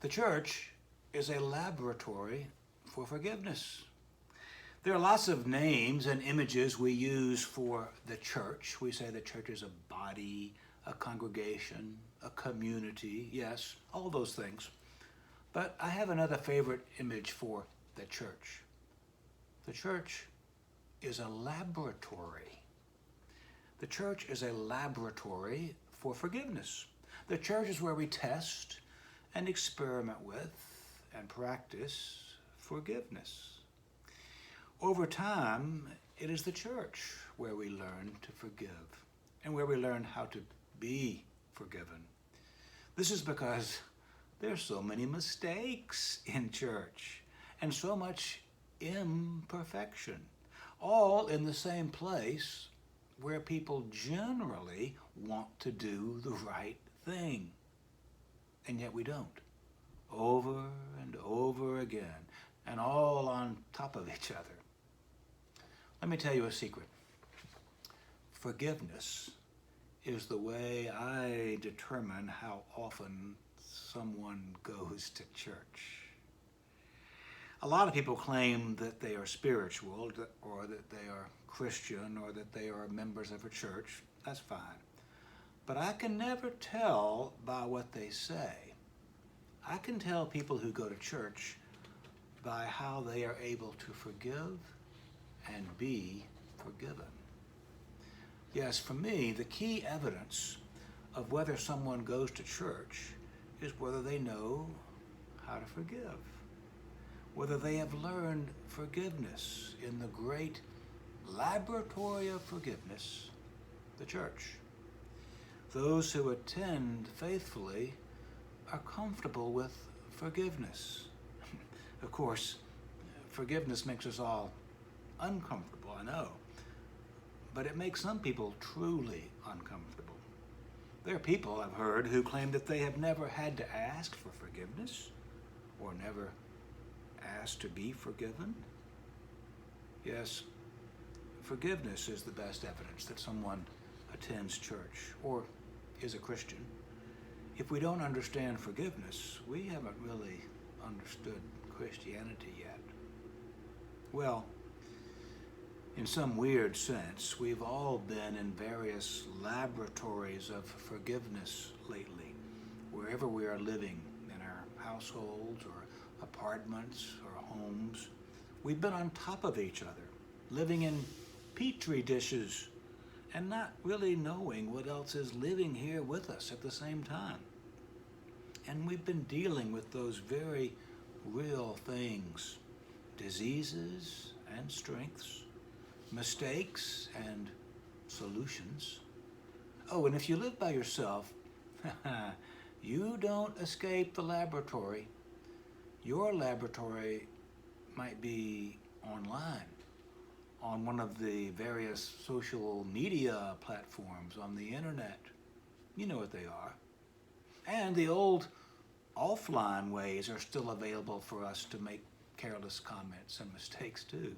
The church is a laboratory for forgiveness. There are lots of names and images we use for the church. We say the church is a body, a congregation, a community, yes, all those things. But I have another favorite image for the church. The church is a laboratory. The church is a laboratory for forgiveness. The church is where we test and experiment with and practice forgiveness. Over time, it is the church where we learn to forgive and where we learn how to be forgiven. This is because there's so many mistakes in church and so much imperfection, all in the same place where people generally want to do the right thing. And yet we don't. Over and over again, and all on top of each other. Let me tell you a secret. Forgiveness is the way I determine how often someone goes to church. A lot of people claim that they are spiritual, or that they are Christian, or that they are members of a church. That's fine. But I can never tell by what they say. I can tell people who go to church by how they are able to forgive and be forgiven. Yes, for me, the key evidence of whether someone goes to church is whether they know how to forgive, whether they have learned forgiveness in the great laboratory of forgiveness, the church. Those who attend faithfully are comfortable with forgiveness. Of course, forgiveness makes us all uncomfortable, I know, but it makes some people truly uncomfortable. There are people I've heard who claim that they have never had to ask for forgiveness or never asked to be forgiven. Yes, forgiveness is the best evidence that someone attends church or is a Christian. If we don't understand forgiveness, we haven't really understood Christianity yet. Well, in some weird sense, we've all been in various laboratories of forgiveness lately, wherever we are living, in our households or apartments or homes. We've been on top of each other, living in petri dishes, and not really knowing what else is living here with us at the same time. And we've been dealing with those very real things, diseases and strengths, mistakes and solutions. Oh, and if you live by yourself, you don't escape the laboratory. Your laboratory might be online, on one of the various social media platforms on the internet. You know what they are. And the old offline ways are still available for us to make careless comments and mistakes too.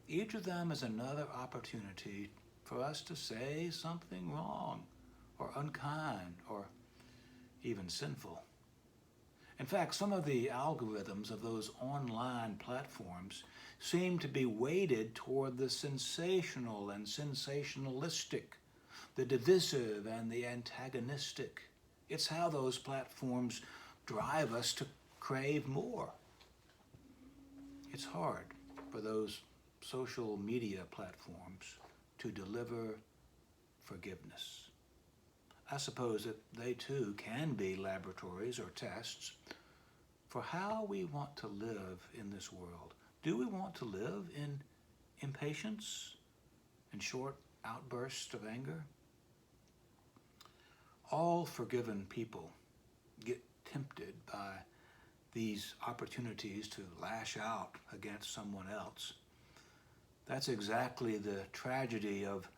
Each of them is another opportunity for us to say something wrong or unkind or even sinful. In fact, some of the algorithms of those online platforms seem to be weighted toward the sensational and sensationalistic, the divisive and the antagonistic. It's how those platforms drive us to crave more. It's hard for those social media platforms to deliver forgiveness. I suppose that they too can be laboratories or tests for how we want to live in this world. Do we want to live in impatience and short outbursts of anger? All forgiven people get tempted by these opportunities to lash out against someone else. That's exactly the tragedy of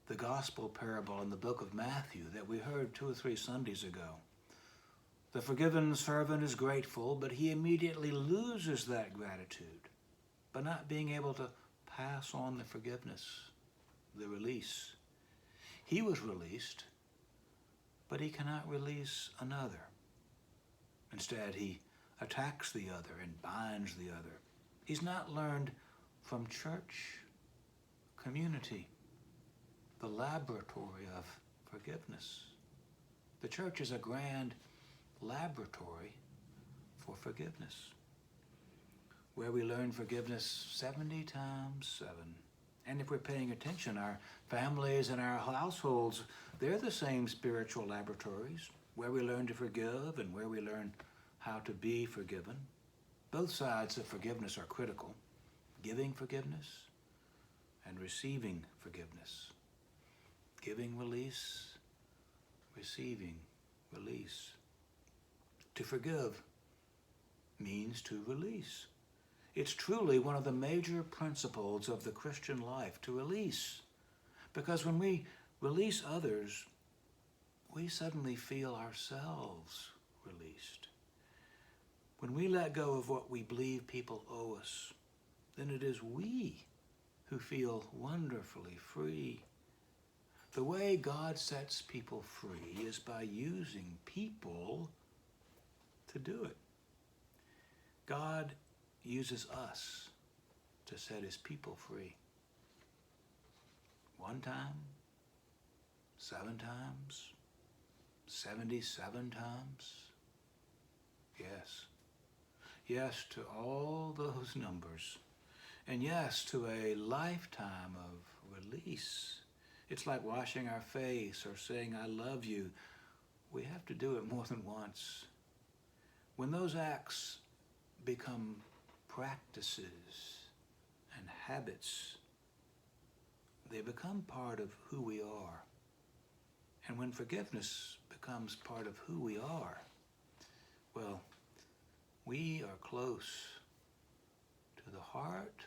the gospel parable in the book of Matthew that we heard 2 or 3 Sundays ago. The forgiven servant is grateful, but he immediately loses that gratitude by not being able to pass on the forgiveness, the release. He was released, but he cannot release another. Instead, he attacks the other and binds the other. He's not learned from church, community, the laboratory of forgiveness. The church is a grand laboratory for forgiveness, where we learn forgiveness 70 times 7. And if we're paying attention, our families and our households, they're the same spiritual laboratories, where we learn to forgive and where we learn how to be forgiven. Both sides of forgiveness are critical: giving forgiveness and receiving forgiveness. Giving release, receiving release. To forgive means to release. It's truly one of the major principles of the Christian life, to release. Because when we release others, we suddenly feel ourselves released. When we let go of what we believe people owe us, then it is we who feel wonderfully free. The way God sets people free is by using people to do it. God uses us to set his people free. 1 time, 7 times, 77 times. Yes. Yes to all those numbers. And yes to a lifetime of release. It's like washing our face or saying, I love you. We have to do it more than once. When those acts become practices and habits, they become part of who we are. And when forgiveness becomes part of who we are, well, we are close to the heart